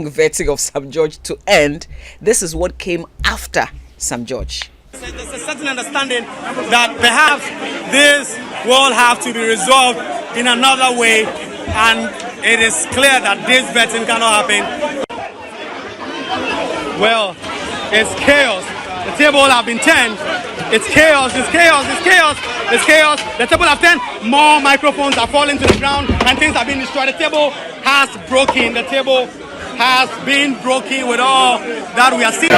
long vetting of Sam George to end, this is what came after Sam George. There's a certain understanding that perhaps this will have to be resolved in another way, and it is clear that this vetting cannot happen. Well, it's chaos. The table have been turned. It's chaos, it's chaos, it's chaos, it's chaos. The table have turned. More microphones are falling to the ground and things have been destroyed. The table has broken. The table has been broken with all that we are seeing.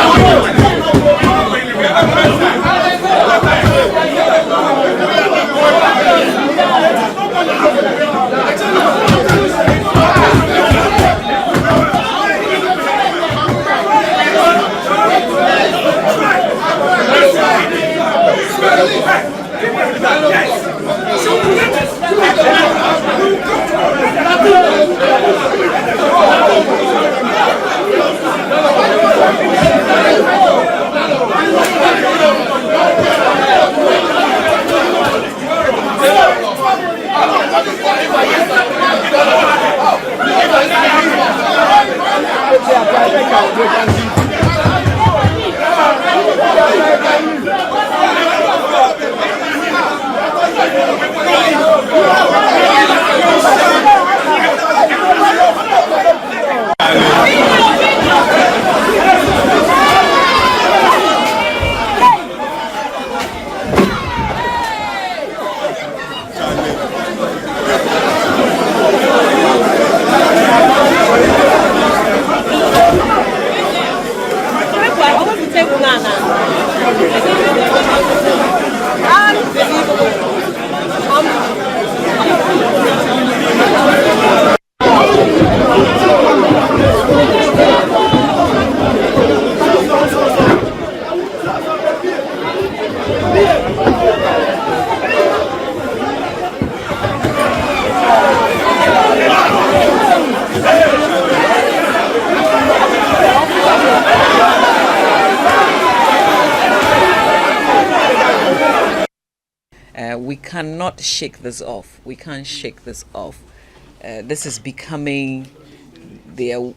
We cannot shake this off. We can't shake this off. This is becoming the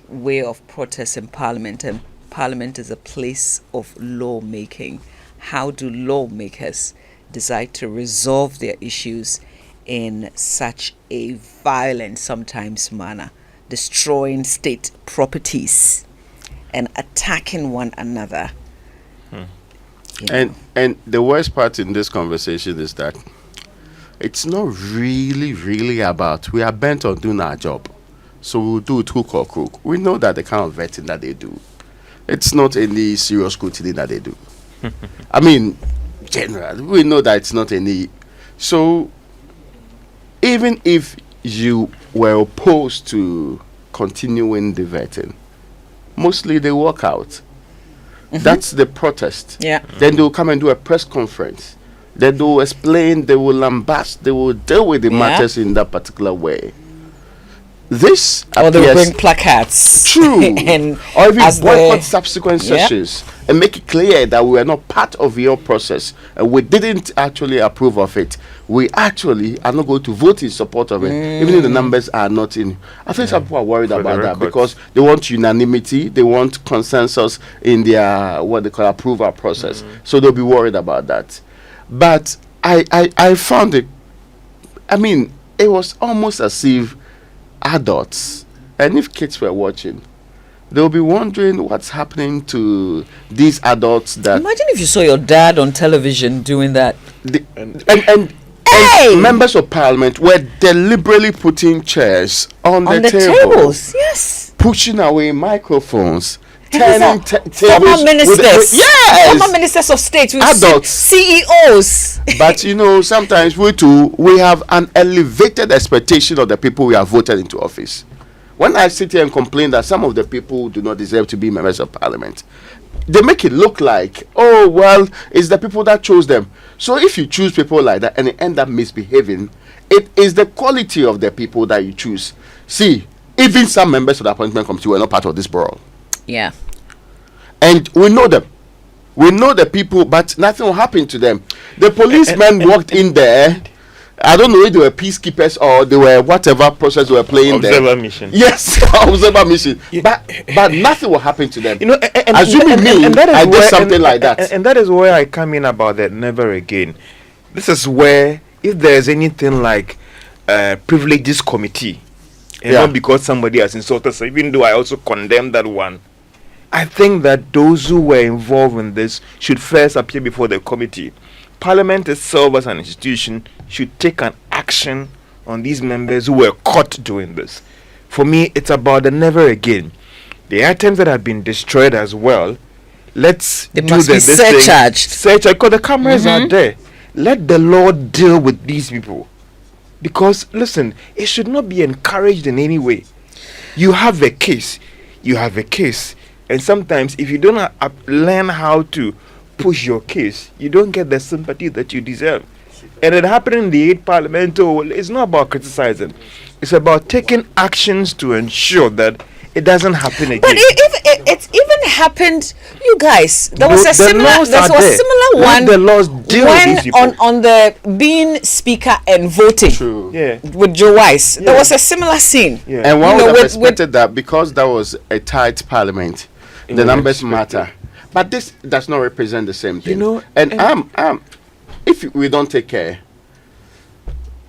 way of protest in Parliament, and Parliament is a place of lawmaking. How do lawmakers decide to resolve their issues in such a violent, sometimes manner, destroying state properties and attacking one another? And the worst part in this conversation is that it's not really about we are bent on doing our job, so we'll do it hook or crook. We know that the kind of vetting that they do, it's not any serious scrutiny that they do. I mean, generally, we know that it's not any. So even if you were opposed to continuing the vetting, mostly they walk out. That's the protest. Yeah. Then they will come and do a press conference. Then they will explain, they will lambast, they will deal with the matters in that particular way. This or they will bring placards. True. And or even boycott subsequent sessions and make it clear that we are not part of your process and we didn't actually approve of it. We actually are not going to vote in support of it, even if the numbers are not in. I think some people are worried about that because they want unanimity, they want consensus in their what they call approval process. So they'll be worried about that. But I found it, I mean, it was almost as if adults, and if kids were watching, they'll be wondering what's happening to these adults. That imagine if you saw your dad on television doing that. And members of parliament were deliberately putting chairs on the tables, yes, pushing away microphones, turning former ministers, former ministers of state, adults, CEOs. But you know, sometimes we have an elevated expectation of the people we have voted into office. When I sit here and complain that some of the people do not deserve to be members of parliament, they make it look like, oh well, it's the people that chose them. So if you choose people like that and they end up misbehaving, it is the quality of the people that you choose. See, even some members of the appointment committee were not part of this borough. Yeah. And we know them. We know the people, but nothing will happen to them. The policemen walked in there I don't know if they were peacekeepers or they were whatever process they were playing there. Observer mission. Yes, observer mission. Yeah. But nothing will happen to them. You know, Assuming that I did something like that. And that is where I come in about that never again. This is where, if there's anything like privileges committee, and not because somebody has insulted us, even though I also condemn that one, I think that those who were involved in this should first appear before the committee. Parliament itself as an institution should take an action on these members who were caught doing this. For me, it's about the never again. The items that have been destroyed as well, They must be surcharged. Surcharged, because the cameras are there. Let the law deal with these people. Because, listen, it should not be encouraged in any way. You have a case. And sometimes, if you don't learn how to push your case, you don't get the sympathy that you deserve. And it happened in the 8th Parliament. It's not about criticizing. It's about taking actions to ensure that it doesn't happen again. But if it's even happened, you guys, there was a similar one the laws deal with these people. on the being speaker and voting. True. Yeah. With Joe Wise. There was a similar scene. Yeah. And one You know, would have with- expected that because that was a tight parliament, the numbers matter. But this does not represent the same thing. You know, and if we don't take care,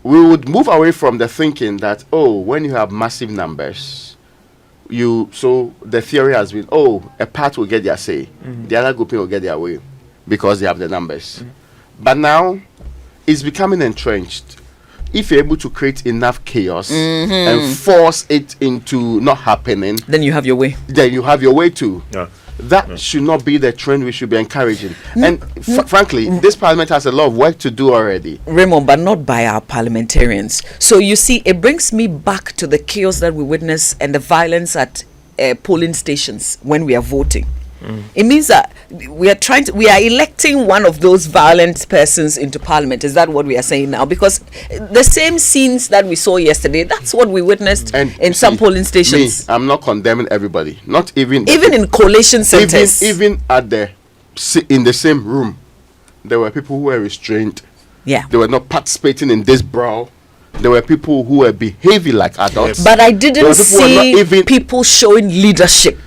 we would move away from the thinking that, when you have massive numbers, so the theory has been, a part will get their say, the other grouping will get their way because they have the numbers. But now it's becoming entrenched. If you're able to create enough chaos and force it into not happening, Then you have your way. then you have your way too. Yeah. That should not be the trend we should be encouraging. And frankly, this parliament has a lot of work to do already. Raymond, but not by our parliamentarians. So you see, it brings me back to the chaos that we witness and the violence at polling stations when we are voting. It means that we are electing one of those violent persons into parliament. Is that what we are saying now? Because the same scenes that we saw yesterday, that's what we witnessed in some polling stations. I'm not condemning everybody. Not even In collation centers. Even in the same room, there were people who were restrained. Yeah. They were not participating in this brawl. There were people who were behaving like adults. But I didn't see even people showing leadership.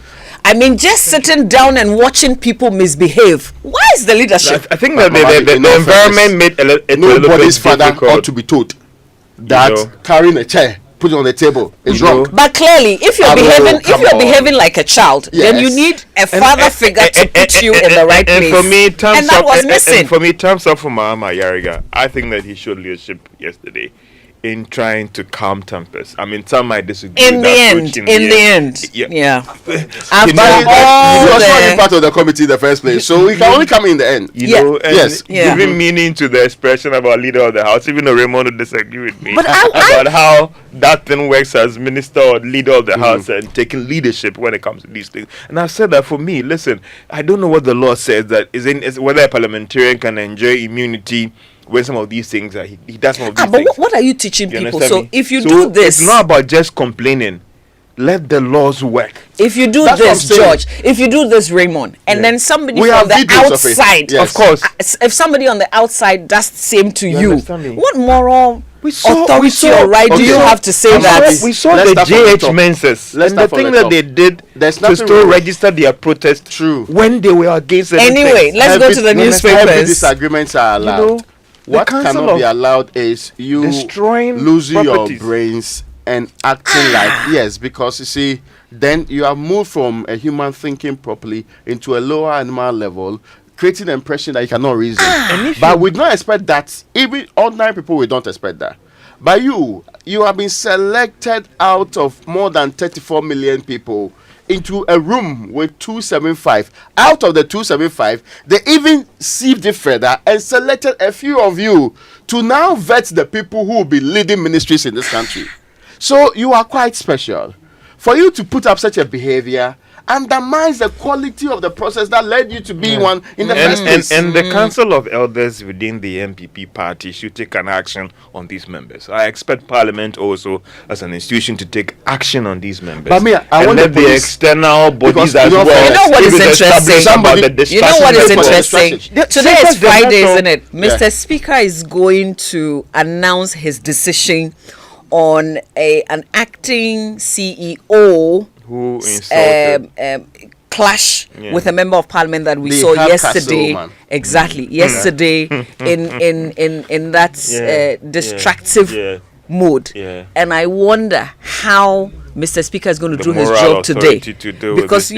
I mean, just sitting down and watching people misbehave. Why is the leadership? I think that the environment made it nobody's father difficult. ought to be told that carrying a chair, put it on the table is wrong. But clearly, if you're behaving like a child, then you need a father figure to put you in the right place. For me, and that was missing. And for me, terms up for Mahama Yariga, I think that he showed leadership yesterday in trying to calm tempers. I mean, some might disagree. In the end, yeah. After He was not all even part of the committee in the first place, so we can only come in the end. You know, and Yes. giving meaning to the expression about leader of the house, even though Raymond would disagree with me But about how that thing works as minister or leader of the house and taking leadership when it comes to these things. And I've said that for me, listen, I don't know what the law says that is whether a parliamentarian can enjoy immunity when some of these things are, he does some of these things. But what are you teaching You people? understand So me? if you So do this, it's not about just complaining. Let the laws work. if you do That's what I'm this, saying. George, if you do this, Raymond, and then somebody We from have the videos of it. outside, Yes. Of course. if somebody on the outside does the same to you, understand me? what moral We saw- authority we saw- or right do okay. you have to say I'm that? sorry. We saw Let's the start from the JH top. Menses Let's and the start from thing the that top. they did There's to nothing still wrong. register their protest True. when they were against certain Anyway, things. let's go to the Every newspapers. disagreements are allowed. know, the what Council cannot be of allowed is you destroying losing properties. your brains and acting like yes, because you see, then you have moved from a human thinking properly into a lower animal level, creating the impression that you cannot reason. But we don't expect that. Even ordinary people, we don't expect that. But you have been selected out of more than 34 million people into a room with 275. Out of the 275, they even sieved it further and selected a few of you to now vet the people who will be leading ministries in this country. So you are quite special. For you to put up such a behavior undermines the quality of the process that led you to be one in the first place. And the Council of Elders within the MPP party should take an action on these members. I expect Parliament also, as an institution, to take action on these members. But me, I want let the external bodies as well. You know what is interesting? You know what is interesting? Today is Friday, isn't it? Mr. Speaker is going to announce his decision on an acting CEO who insulted clash with a member of parliament that we saw yesterday. Exactly, yesterday in that distractive mood. And I wonder how Mr. Speaker is going to do his job today, because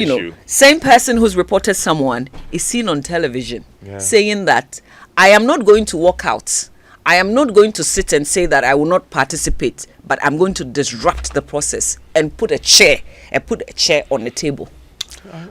same person who's reported someone is seen on television saying that I am not going to walk out. I am not going to sit and say that I will not participate, but I'm going to disrupt the process and put a chair on the table.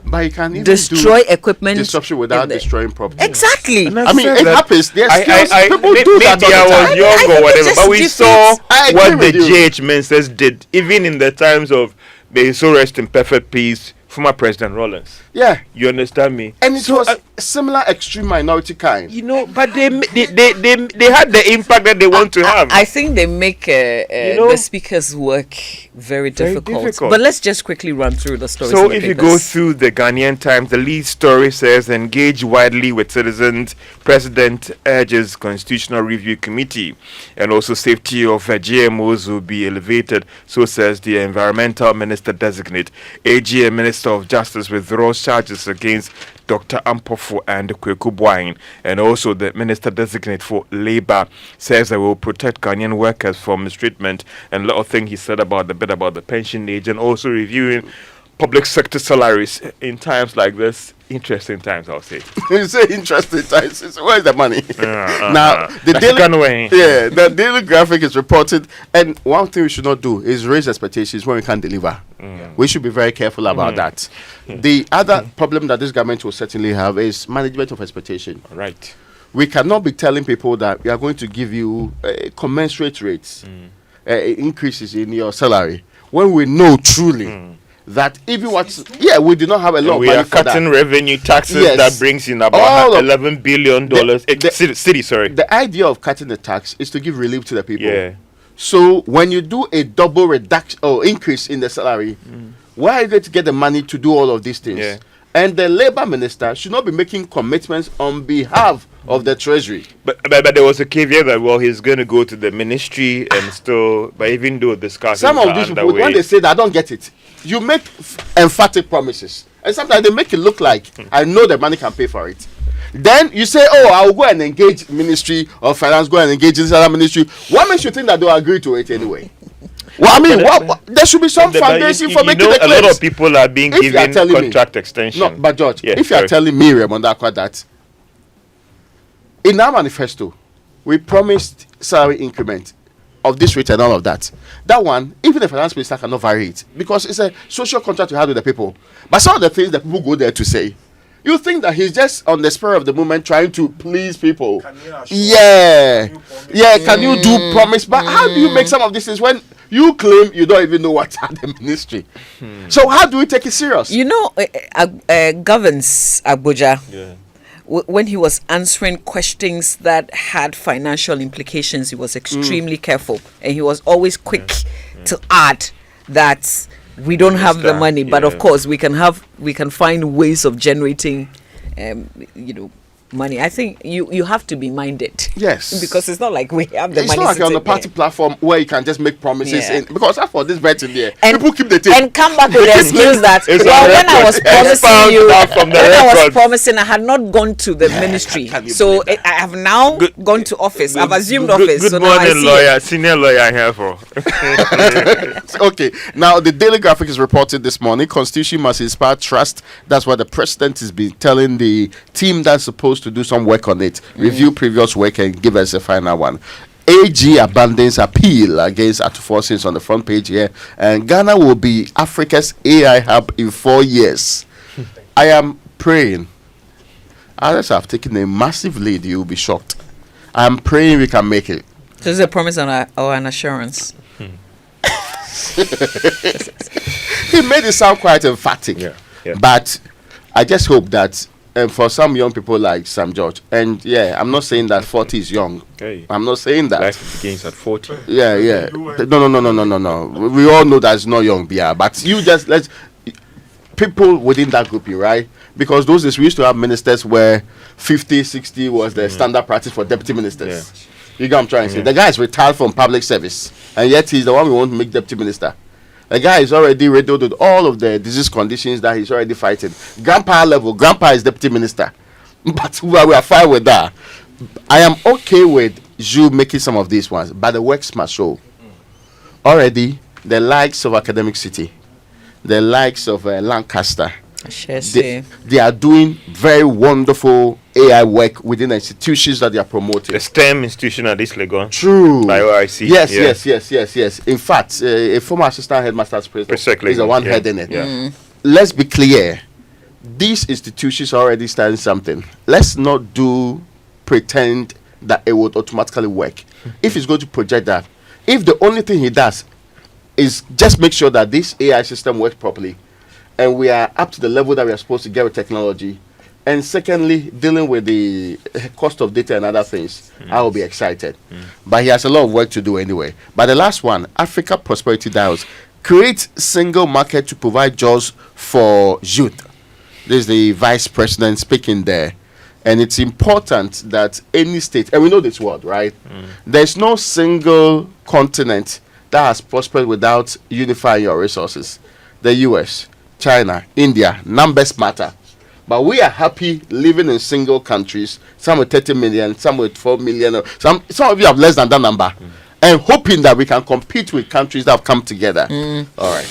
But you can even destroy equipment, disruption without destroying property. Exactly. I mean, it happens. There's people do that. Maybe I was young or whatever, but we saw what the GH ministers did, even in the times of, may so rest in perfect peace, former President Rollins. Yeah, you understand me. And it was similar extreme minority kind. But they had the impact that they want to have. I think they make the speaker's work very difficult. But let's just quickly run through the stories. So if you go through the Ghanaian Times, the lead story says, engage widely with citizens. President urges Constitutional Review Committee, and also safety of GMOs will be elevated. So says the Environmental Minister Designate. AGM Minister of Justice withdraws charges against Dr. Ampofo and Kweku Boyne, and also the Minister Designate for Labour says they will protect Ghanaian workers from mistreatment, and a lot of things he said about the pension age, and also reviewing public sector salaries in times like this. Interesting times, I'll say. You say interesting times. Where's the money? Now, the Daily Graphic is reported, and one thing we should not do is raise expectations when we can't deliver. We should be very careful about that. The other problem that this government will certainly have is management of expectation. Right. We cannot be telling people that we are going to give you commensurate rates, increases in your salary, when we know truly that even we do not have a lot of money. We are cutting revenue taxes that brings in about $11 billion. The idea of cutting the tax is to give relief to the people. Yeah. So when you do a double reduction or increase in the salary, where are you going to get the money to do all of these things? Yeah. And the Labour Minister should not be making commitments on behalf of the Treasury. But there was a caveat that, he's going to go to the ministry and still, but even though discussions some of these people, when they say that, I don't get it. You make emphatic promises, and sometimes they make it look like I know the money can pay for it. Then you say, I will go and engage Ministry of Finance, go and engage this other ministry. What makes you think that they'll agree to it anyway? Well, I mean, there should be some foundation for making the claims. A lot of people are being given contract extension. No, but George, if you are telling me, Raymond Akwa, that in our manifesto, we promised salary increment of this rate and all of that. That one, even the finance minister cannot vary it because it's a social contract we have with the people. But some of the things that people go there to say, you think that he's just on the spur of the moment trying to please people. Can you do promise? But how do you make some of these things when you claim you don't even know what's at the ministry? So how do we take it serious? Governs Abuja, when he was answering questions that had financial implications, he was extremely careful, and he was always quick to add that we don't have the money, but of course we can find ways of generating money. I think you have to be minded. Yes. Because it's not like we have the money. It's not like you're on the party platform where you can just make promises. Because for this bet in there, and people keep the tape. And come back with the excuse that, when I was promising, I had not gone to the ministry. So I have now gone to office. I've assumed office. Good morning, lawyer. Senior lawyer here for. Okay. Now, the Daily Graphic is reported this morning. Constitution must inspire trust. That's what the president has been telling the team that's supposed to do some work on it, review previous work and give us a final one. AG abandons appeal against Atufor on the front page here, and Ghana will be Africa's AI hub in 4 years. I am praying. Others have taken a massive lead. You will be shocked. I am praying we can make it. So this is a promise or an assurance? He made it sound quite emphatic. Yeah, yeah. But I just hope that for some young people like Sam George, and yeah, I'm not saying that 40 is young. Okay. I'm not saying that. Life begins at 40. Yeah. No. We all know that's not young, yeah. But you just let's people within that group, right? Because those days we used to have ministers where 50, 60 was the standard practice for deputy ministers. Yeah. You get what I'm trying to say? The guy is retired from public service, and yet he's the one we want to make deputy minister. The guy is already riddled with all of the disease conditions that he's already fighting. Grandpa level, grandpa is deputy minister. But we are fine with that. I am okay with you making some of these ones, but the works must show. Already, the likes of Academic City, the likes of Lancaster, they are doing very wonderful AI work within the institutions that they are promoting. The STEM institution at this Legon. True. By OIC. Yes. In fact, a former assistant headmaster's president is the one heading it. Yeah. Let's be clear. These institutions are already starting something. Let's not pretend that it would automatically work. If he's going to project that, if the only thing he does is just make sure that this AI system works properly, and we are up to the level that we are supposed to get with technology, and secondly, dealing with the cost of data and other things, I will be excited. But he has a lot of work to do anyway. But the last one, Africa Prosperity Dials, create single market to provide jobs for youth. This is the vice president speaking there. And it's important that any state, and we know this word, right? There's no single continent that has prospered without unifying your resources. The US, China, India, numbers matter. But we are happy living in single countries, some with 30 million, some with 4 million, some of you have less than that number, and hoping that we can compete with countries that have come together. All right.